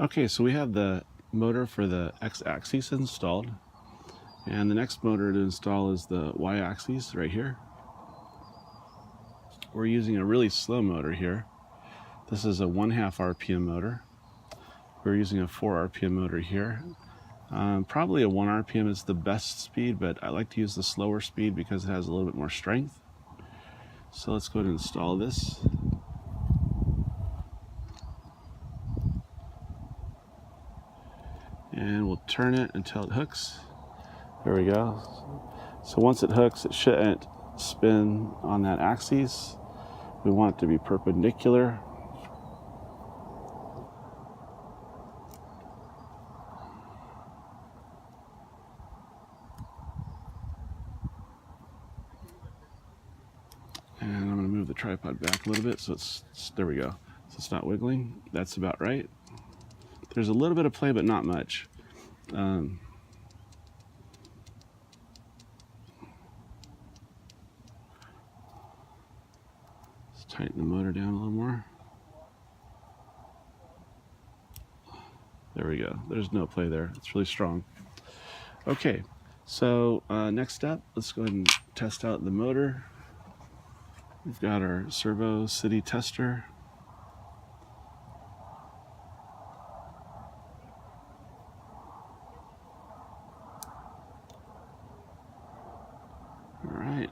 Okay, so we have the motor for the x-axis installed, and the next motor to install is the y-axis right here. We're using a really slow motor here. This is a 1/2 RPM motor. We're using a 4 RPM motor here. Probably a 1 RPM is the best speed, but I like to use the slower speed because it has a little bit more strength. So let's go ahead and install this. And we'll turn it until it hooks. There we go. So once it hooks, it shouldn't spin on that axis. We want it to be perpendicular. And I'm going to move the tripod back a little bit so there we go. So it's not wiggling. That's about right. There's a little bit of play, but not much. Let's tighten the motor down a little more. There we go. There's no play there. It's really strong. Okay, so next up, let's go ahead and test out the motor. We've got our servo city tester. All right.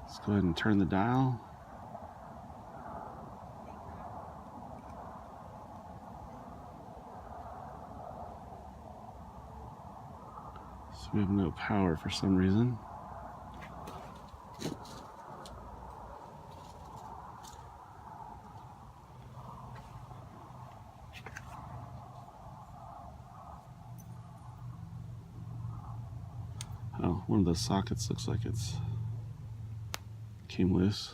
Let's go ahead and turn the dial. So we have no power for some reason. Oh, one of the sockets looks like it's came loose.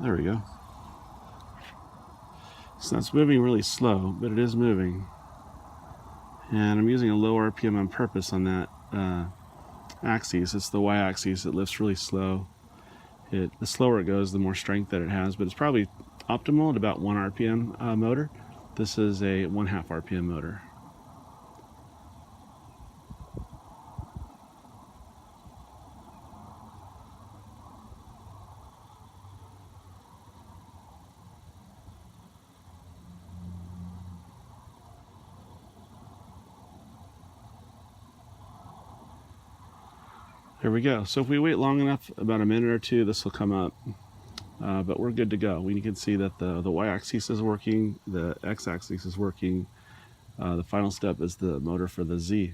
There we go. So that's moving really slow, but it is moving. And I'm using a low RPM on purpose on that axis. It's the y-axis. It lifts really slow. The slower it goes, the more strength that it has, but it's probably optimal at about 1 RPM motor. This is a 1/2 RPM motor. There we go. So if we wait long enough, about a minute or two, this will come up. But we're good to go. We can see that the y-axis is working, the x-axis is working. The final step is the motor for the Z.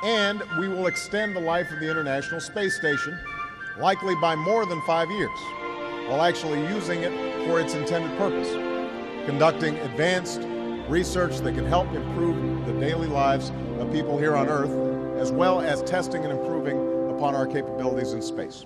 And we will extend the life of the International Space Station, likely by more than 5 years, while actually using it for its intended purpose, conducting advanced research that can help improve the daily lives of people here on Earth, as well as testing and improving upon our capabilities in space.